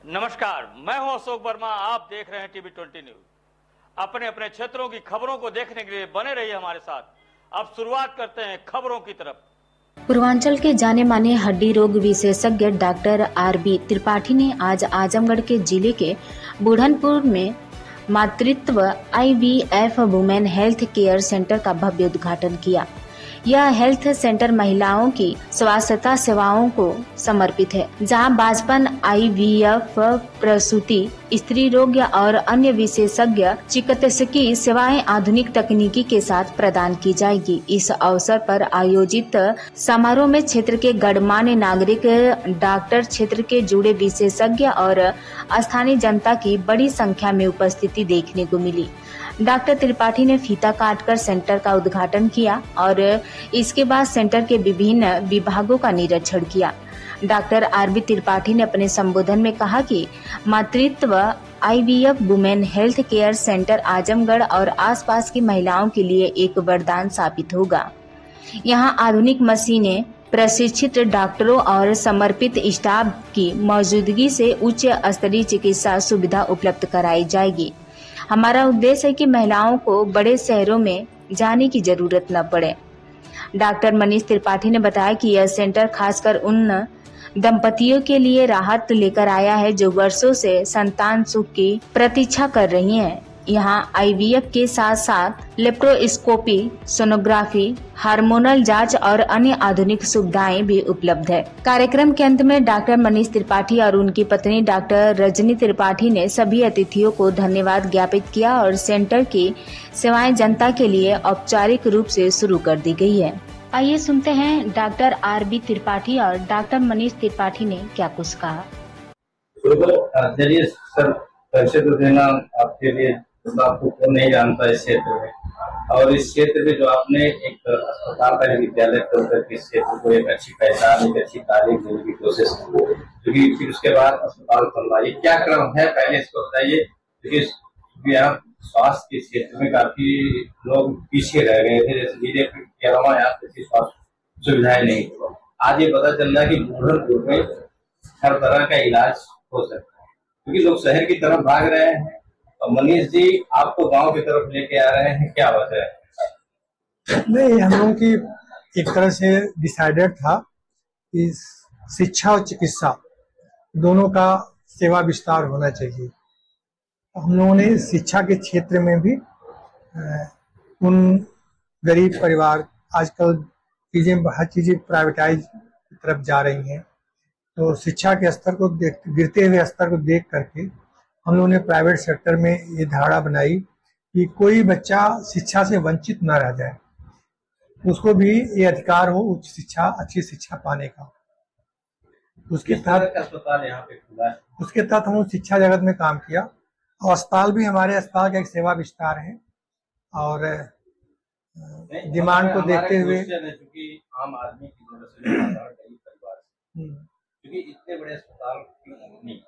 नमस्कार, मैं हूं अशोक वर्मा। आप देख रहे हैं टीवी 20 न्यूज। अपने अपने क्षेत्रों की खबरों को देखने के लिए बने रहिए हमारे साथ। अब शुरुआत करते हैं खबरों की तरफ। पूर्वांचल के जाने माने हड्डी रोग विशेषज्ञ डॉक्टर आर.बी. त्रिपाठी ने आज आजमगढ़ के जिले के बुढ़नपुर में मातृत्व IVF women health care centre का भव्य उद्घाटन किया। यह हेल्थ सेंटर महिलाओं की स्वास्थ्य सेवाओं को समर्पित है, जहां बाजपन, IVF, प्रसूति, स्त्री रोग और अन्य विशेषज्ञ चिकित्सकीय सेवाएं आधुनिक तकनीकी के साथ प्रदान की जाएगी। इस अवसर पर आयोजित समारोह में क्षेत्र के गणमान्य नागरिक, डॉक्टर, क्षेत्र के जुड़े विशेषज्ञ और स्थानीय जनता की बड़ी संख्या में उपस्थिति देखने को मिली। डॉक्टर त्रिपाठी ने फीता काटकर सेंटर का उद्घाटन किया और इसके बाद सेंटर के विभिन्न विभागों का निरीक्षण किया। Doctor RB. त्रिपाठी ने अपने संबोधन में कहा कि मातृत्व IVF women health care centre Azamgarh और आसपास की महिलाओं के लिए एक वरदान साबित होगा। यहां आधुनिक मशीनें, प्रशिक्षित डॉक्टरों और समर्पित स्टाफ की मौजूदगी से उच्च स्तरीय चिकित्सा सुविधा उपलब्ध कराई जाएगी। हमारा उद्देश्य है कि महिलाओं को बड़े शहरों में जाने की जरूरत न पड़े। डॉक्टर मनीष त्रिपाठी ने बताया कि यह सेंटर खासकर उन दंपतियों के लिए राहत लेकर आया है जो वर्षों से संतान सुख की प्रतीक्षा कर रही हैं। यहाँ IVF के साथ साथ लेप्रोस्कोपी, सोनोग्राफी, हार्मोनल जांच और अन्य आधुनिक सुविधाएं भी उपलब्ध है। कार्यक्रम के अंत में डॉक्टर मनीष त्रिपाठी और उनकी पत्नी डॉक्टर रजनी त्रिपाठी ने सभी अतिथियों को धन्यवाद ज्ञापित किया और सेंटर की सेवाएं जनता के लिए औपचारिक रूप से शुरू कर दी गई है। आइए सुनते हैं डॉक्टर आर.बी. त्रिपाठी और डॉक्टर मनीष त्रिपाठी ने क्या कुछ कहा। चलिए सर, परिचय तो देना आपके लिए, तो आपको कौन नहीं जानता इस क्षेत्र में, और इस क्षेत्र में जो आपने एक अस्पताल का विद्यालय खोलकर इस क्षेत्र को एक अच्छी पहचान, एक अच्छी तारीफ देने की कोशिश की, क्योंकि फिर उसके बाद अस्पताल खुलवाइए, क्या क्रम है पहले इसको बताइए, क्योंकि यहाँ स्वास्थ्य के क्षेत्र में काफी लोग पीछे रह गए थे, जैसे बीजेपी के अलावा यहाँ किसी स्वास्थ्य सुविधाएं नहीं थी। आज ये पता चल रहा है कि बुढ़नपुर में हर तरह का इलाज हो सकता है, क्योंकि लोग शहर की तरफ भाग रहे हैं। और मनीष जी, आपको गांव की तरफ लेके आ रहे हैं, क्या वजह है? नहीं, हम लोगों की एक तरह से डिसाइडेड था कि शिक्षा और चिकित्सा दोनों का सेवा विस्तार होना चाहिए। हम लोगों ने शिक्षा के क्षेत्र में भी उन गरीब परिवार, आजकल हर चीजें प्राइवेटाइज की तरफ जा रही हैं, तो शिक्षा के स्तर को गिरते हुए स्तर को देख करके हम लोगों ने प्राइवेट सेक्टर में ये धारणा बनाई कि कोई बच्चा शिक्षा से वंचित न रह जाए, उसको भी ये अधिकार हो उच्च शिक्षा, अच्छी शिक्षा पाने का। उसके तहत अस्पताल यहाँ पे खुला है, उसके तहत हम शिक्षा जगत में काम किया और अस्पताल भी हमारे अस्पताल का एक सेवा विस्तार है। और डिमांड को देखते हुए, क्योंकि आम आदमी की परिवार क्योंकि इतने बड़े अस्पताल की,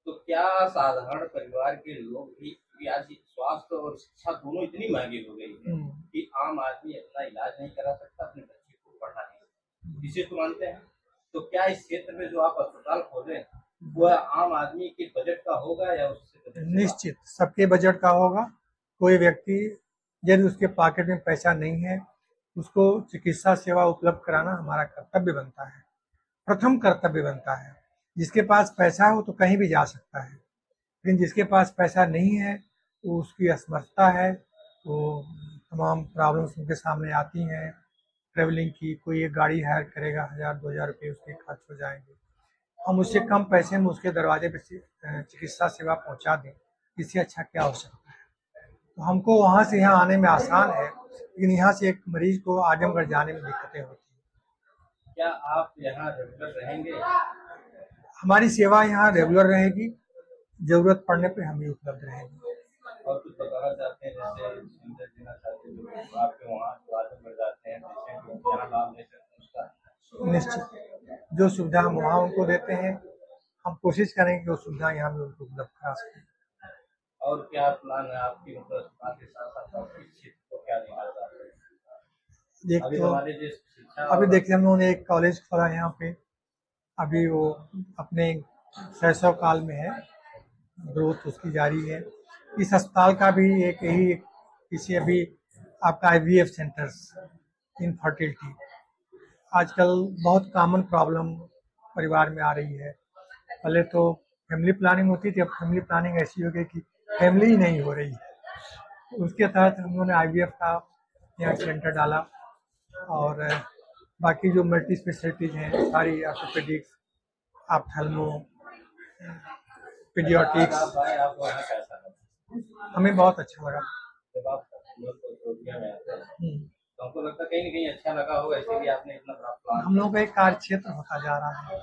तो क्या साधारण परिवार के लोग भी आज स्वास्थ्य और शिक्षा दोनों इतनी महंगी हो गई है कि आम आदमी अपना इलाज नहीं करा सकता, अपने बच्चे को पढ़ा नहीं, इसे तो मानते हैं। तो क्या इस क्षेत्र में जो आप अस्पताल खोले वह आम आदमी के बजट का होगा या उससे? निश्चित सबके बजट का होगा। कोई व्यक्ति यदि उसके पॉकेट में पैसा नहीं है, उसको चिकित्सा सेवा उपलब्ध कराना हमारा कर्तव्य बनता है, प्रथम कर्तव्य बनता है। जिसके पास पैसा है वो तो कहीं भी जा सकता है, लेकिन जिसके पास पैसा नहीं है, तो उसकी असमर्थता है, तो तमाम प्रॉब्लम्स उनके सामने आती हैं। ट्रेवलिंग की, कोई एक गाड़ी हायर करेगा, 1000-2000 रुपये उसके खर्च हो जाएंगे, हम उससे कम पैसे में उसके दरवाजे पे चिकित्सा सेवा पहुंचा दें, इससे अच्छा क्या हो सकता है। तो हमको वहाँ से यहाँ आने में आसान है, लेकिन यहाँ से एक मरीज को आजमगढ़ जाने में दिक्कतें होती हैं। क्या आप यहाँ रेगुलर रहेंगे? हमारी सेवा यहाँ रेगुलर रहेगी, जरूरत पड़ने पे हम भी उपलब्ध रहेंगे। और कुछ बताना चाहते हैं, जैसे देना चाहते हैं जो आपके वहाँ आजमगढ़ जाते हैं, यहाँ लाभ ले सकते हैं? निश्चित, जो सुविधा हम वहाँ उनको देते हैं, हम कोशिश करेंगे कि वो सुविधा यहाँ भी उनको उपलब्ध करा सकें। और क्या प्लान है आपकी, मतलब अस्पताल के साथ साथ आप इस क्षेत्र को क्या देना चाहते हैं? अभी देखिए हम लोगों ने एक कॉलेज खोला यहाँ पे, अभी वो अपने शैशव काल में है, ग्रोथ उसकी जारी है। इस अस्पताल का भी एक यही किसी अभी आपका IVF सेंटर्स, इनफर्टिलिटी आजकल बहुत कॉमन प्रॉब्लम परिवार में आ रही है। पहले तो फैमिली प्लानिंग होती थी, अब फैमिली प्लानिंग ऐसी हो गई कि फैमिली ही नहीं हो रही है। उसके तहत हम लोगों ने IVF का यहाँ सेंटर डाला और बाकी जो मल्टी स्पेशलिटीज हैं सारी, ऑर्थोपेडिक्स, ऑप्थेल्मो, पीडियाट्रिक्स, आपको वहाँ कैसा लगा? हमें बहुत अच्छा लगा। जब आप रोगिया में आते हैं हम्म। तो हमको लगता है कहीं न कहीं अच्छा लगा होगा, इसीलिए आपने इतना बड़ा प्लान हम लोगों का एक कार्य क्षेत्र होता जा रहा है,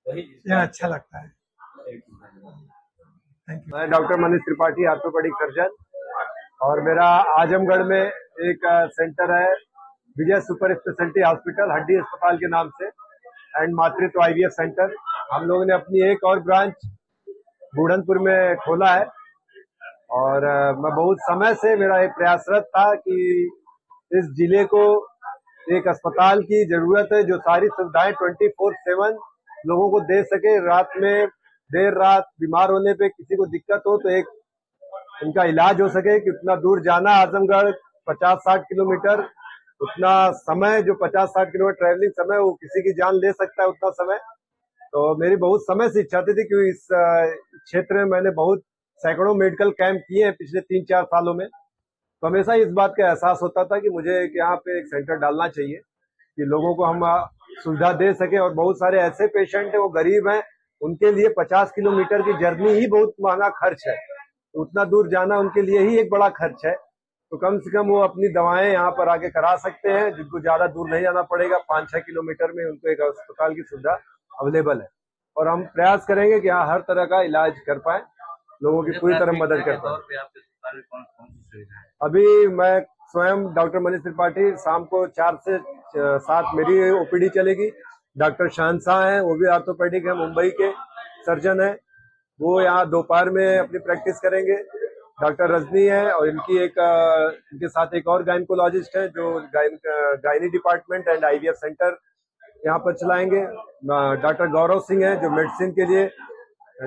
वही यह अच्छा लगता है। Thank you. मैं doctor Manish Tripathi, orthopaedic surgeon, और मेरा आजमगढ़ में एक सेंटर है, विजय सुपर स्पेशलिटी हॉस्पिटल, हड्डी अस्पताल के नाम से, एंड मातृत्व IVF सेंटर। हम लोगों ने अपनी एक और ब्रांच बूढ़नपुर में खोला है और मैं बहुत समय से मेरा एक प्रयासरत था कि इस जिले को एक अस्पताल की जरूरत है जो सारी सुविधाएं 24/7 लोगों को दे सके। रात में देर रात बीमार होने पे किसी को दिक्कत हो तो एक उनका इलाज हो सके कि उतना दूर जाना, आजमगढ़ 50-60 किलोमीटर, उतना समय जो 50-60 किलोमीटर ट्रैवलिंग समय, वो किसी की जान ले सकता है उतना समय। तो मेरी बहुत समय से इच्छा थी कि इस क्षेत्र में मैंने बहुत सैकड़ों मेडिकल कैंप किए हैं पिछले 3-4 सालों में, तो हमेशा इस बात का एहसास होता था कि मुझे यहाँ पे एक सेंटर डालना चाहिए कि लोगों को हम सुविधा दे सके। और बहुत सारे ऐसे पेशेंट हैं, वो गरीब हैं, उनके लिए 50 किलोमीटर की जर्नी ही बहुत महंगा खर्च है, तो उतना दूर जाना उनके लिए ही एक बड़ा खर्च है। तो कम से कम वो अपनी दवाएं यहाँ पर आके करा सकते हैं, जिनको ज्यादा दूर नहीं जाना पड़ेगा। 5-6 किलोमीटर में उनको एक अस्पताल की सुविधा अवेलेबल है और हम प्रयास करेंगे कि यहाँ हर तरह का इलाज कर पाए, लोगों की पूरी तरह मदद कर पाए। अभी मैं स्वयं डॉक्टर मनीष त्रिपाठी, शाम को 4 से 7 मेरी OPD चलेगी। डॉक्टर शहनशाह हैं, वो भी ऑर्थोपेडिक है, मुंबई के सर्जन है, वो यहाँ दोपहर में अपनी प्रैक्टिस करेंगे। डॉक्टर रजनी है और इनके साथ एक और गायनकोलॉजिस्ट है जो gynae department and IVF centre यहाँ पर चलाएंगे। डॉक्टर गौरव सिंह है जो मेडिसिन के लिए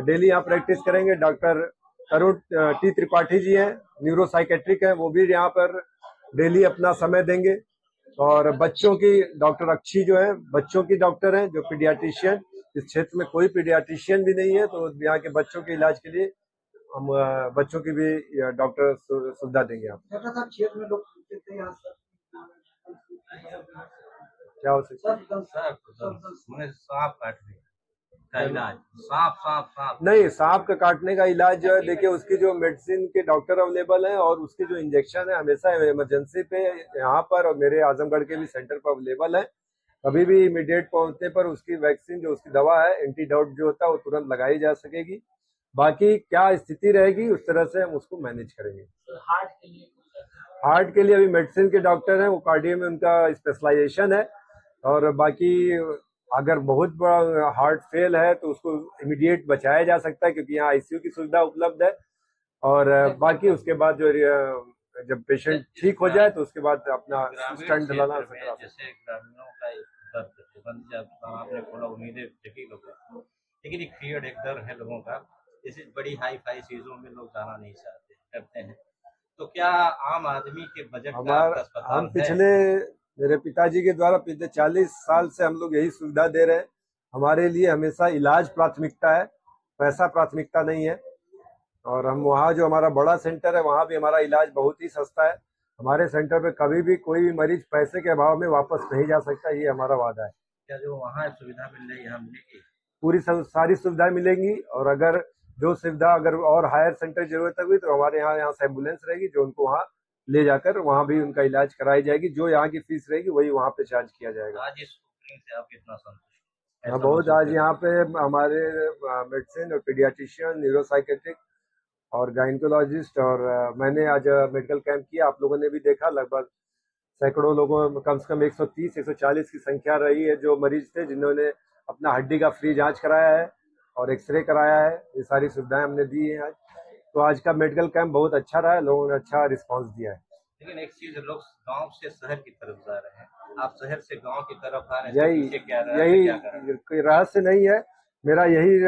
डेली यहाँ प्रैक्टिस करेंगे। डॉक्टर तरुण T त्रिपाठी जी हैं, न्यूरोसाइकेट्रिक है, वो भी यहाँ पर डेली अपना समय देंगे। और बच्चों की डॉक्टर अक्षी जो है, बच्चों की डॉक्टर हैं, जो पीडियाट्रिशियन, इस क्षेत्र में कोई पीडियाट्रिशियन भी नहीं है, तो यहाँ के बच्चों के इलाज के लिए हम बच्चों की भी डॉक्टर सुविधा देंगे। आप क्षेत्र में लोग क्या हो सकता है? सांप काटने का इलाज, सांप नहीं, सांप का काटने का इलाज जो है, देखिए उसकी जो मेडिसिन के डॉक्टर अवेलेबल हैं और उसके जो इंजेक्शन है हमेशा इमरजेंसी पे यहाँ पर और मेरे आजमगढ़ के भी सेंटर पर अवेलेबल है। कभी भी इमीडिएट पहुंचने पर उसकी वैक्सीन, जो उसकी दवा है, एंटीडाउट जो होता है, वो तुरंत लगाई जा सकेगी। बाकी क्या स्थिति रहेगी उस तरह से हम उसको मैनेज करेंगे। हार्ट के लिए अभी मेडिसिन के डॉक्टर हैं, वो कार्डियो में उनका स्पेशलाइजेशन है। और बाकी अगर बहुत बड़ा हार्ट फेल है तो उसको इमीडिएट बचाया जा सकता है, क्योंकि यहाँ ICU की सुविधा उपलब्ध है। और बाकी उसके बाद जो जब पेशेंट ठीक हो जाए तो उसके बाद अपना स्टंट डलाना सकता है। जैसे ग्रामीणों का दर्द जब आपने बोला उम्मीदें जगी लोगों को, लेकिन एक फियर, एक डर है लोगों का, जैसे बड़ी हाई फाई चीजों में लोग जाना नहीं चाहते, करते हैं। तो क्या आम आदमी के बजट का अस्पताल हम पिछले मेरे पिताजी के द्वारा पिछले 40 साल से हम लोग यही सुविधा दे रहे हैं। हमारे लिए हमेशा इलाज प्राथमिकता है, पैसा प्राथमिकता नहीं है। और हम वहाँ जो हमारा बड़ा सेंटर है वहाँ भी हमारा इलाज बहुत ही सस्ता है। हमारे सेंटर पे कभी भी कोई भी मरीज पैसे के अभाव में वापस नहीं जा सकता, ये हमारा वादा है। क्या जो वहाँ सुविधा मिल रही है यहाँ मिलेगी? पूरी सारी सुविधाएं मिलेंगी। और अगर जो सुविधा अगर और हायर सेंटर की जरूरत होगी तो हमारे यहाँ से एम्बुलेंस रहेगी जो उनको वहाँ ले जाकर वहाँ भी उनका इलाज कराई जाएगी। जो यहाँ की फीस रहेगी वही वहाँ पे चार्ज किया जाएगा। आज इस ओपनिंग से आप कितना संतुष्ट? हाँ, बहुत। आज यहाँ पे हमारे मेडिसिन और पीडियाट्रिशियन, न्यूरोसाइकेट्रिक और गायनकोलॉजिस्ट, और मैंने आज मेडिकल कैंप किया, आप लोगों ने भी देखा। लगभग सैकड़ों लोगों, कम से कम 130-140 की संख्या रही है जो मरीज थे जिन्होंने अपना हड्डी का फ्री जांच कराया है और एक्सरे कराया है। ये सारी सुविधाएं हमने दी है आज। तो आज का मेडिकल कैंप बहुत अच्छा रहा है, लोगों ने अच्छा रिस्पांस दिया है। लेकिन एक चीज, लोग गांव से शहर की तरफ जा रहे हैं, आप शहर से गांव की तरफ आ रहे हैं, यही कोई रहस्य नहीं है। मेरा यही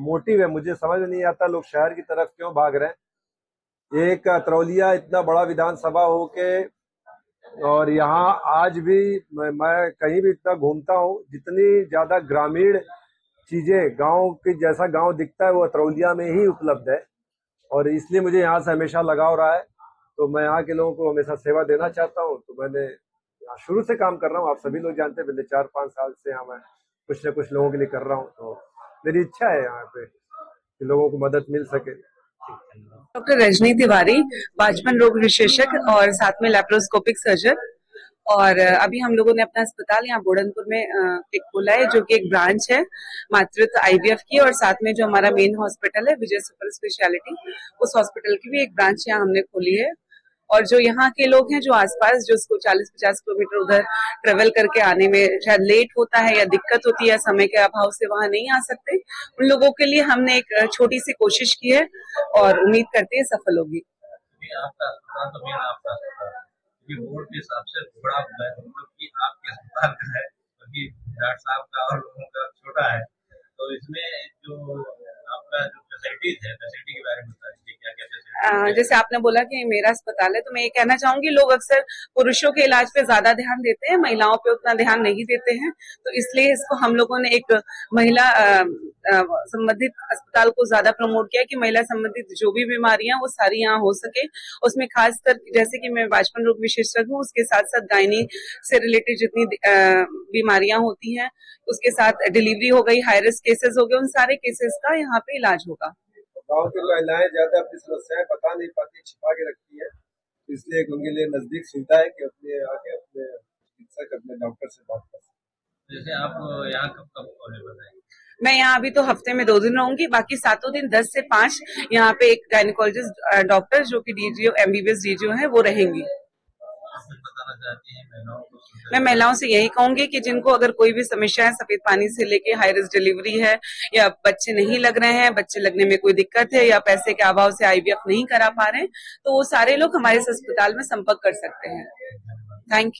मोटिव है। मुझे समझ नहीं आता लोग शहर की तरफ क्यों भाग रहे हैं। एक तरौलिया इतना बड़ा विधानसभा हो के, और यहाँ आज भी मैं कहीं भी इतना घूमता हूँ, जितनी ज्यादा ग्रामीण चीजें गांव की जैसा गांव दिखता है वो तरौलिया में ही उपलब्ध है, और इसलिए मुझे यहाँ से हमेशा लगाव रहा है। तो मैं यहाँ के लोगों को हमेशा सेवा देना चाहता हूँ। तो मैंने यहाँ शुरू से काम कर रहा हूँ, आप सभी लोग जानते हैं, पिछले 4-5 साल से यहाँ मैं कुछ न कुछ लोगों के लिए कर रहा हूँ। तो मेरी इच्छा है यहाँ पे कि लोगों को मदद मिल सके। डॉक्टर रजनी तिवारी, बाजपन रोग विशेषज्ञ और साथ में लैप्रोस्कोपिक सर्जन। और अभी हम लोगों ने अपना अस्पताल यहाँ बोढ़नपुर में एक खोला है, जो कि एक ब्रांच है मातृत्व आईवीएफ की, और साथ में जो हमारा मेन हॉस्पिटल है विजय सुपर स्पेशलिटी, उस हॉस्पिटल की भी एक ब्रांच यहाँ हमने खोली है। और जो यहाँ के लोग हैं जो आसपास, जो 40-50 किलोमीटर उधर ट्रेवल करके आने में शायद लेट होता है या दिक्कत होती है, समय के अभाव से वहां नहीं आ सकते, उन लोगों के लिए हमने एक छोटी सी कोशिश की है और उम्मीद करते हैं सफल होगी। आपका अस्पताल तो मेन आपका अस्पताल ये बोर्ड के हिसाब से बड़ा मतलब कि आपके अस्पताल का है, क्योंकि डॉक्टर साहब का और लोगों का छोटा है। तो इसमें जो आपका जो फैसिलिटीज है, फैसिलिटी के बारे में बता दीजिए, क्या क्या फैसिलिटी। जैसे आपने बोला कि मेरा अस्पताल है, तो मैं ये कहना चाहूंगी, लोग अक्सर पुरुषों के इलाज पे ज्यादा ध्यान देते हैं, महिलाओं पे उतना ध्यान नहीं देते हैं। तो इसलिए इसको हम लोगों ने एक महिला संबंधित अस्पताल को ज्यादा प्रमोट किया कि महिला संबंधित जो भी बीमारियां वो सारी यहाँ हो सके। उसमें खासकर जैसे कि मैं बाजपन रोग विशेषज्ञ हूँ, उसके साथ साथ गायनी से रिलेटेड जितनी बीमारियां होती हैं, उसके साथ डिलीवरी हो गई, हाई रिस्क केसेस हो गए, उन सारे केसेस का यहाँ पे इलाज होगा। गाँव की महिलाएं ज्यादा अपनी समस्याएं बता नहीं पाती, छिपा के रखती है, तो इसलिए उनके लिए नजदीक सुविधा है कि अपने आके अपने चिकित्सक, अपने डॉक्टर से बात कर सकते। जैसे आप यहाँ कब कब खोले बताएं। मैं यहाँ अभी तो हफ्ते में 2 दिन रहूंगी, बाकी 7 दिन 10 से 5 यहाँ पे एक गायनिकोलॉजिस्ट डॉक्टर जो कि डीजीओ एमबीबीएस डीजीओ है वो रहेंगी। बताना चाहती हैं महिलाओं को। मैं महिलाओं से यही कहूंगी कि जिनको अगर कोई भी समस्या है, सफेद पानी से लेके हाई रिस्क डिलीवरी है, या बच्चे नहीं लग रहे हैं, बच्चे लगने में कोई दिक्कत है, या पैसे के अभाव से आईवीएफ नहीं करा पा रहे हैं, तो वो सारे लोग हमारे इस अस्पताल में संपर्क कर सकते हैं। Thank you.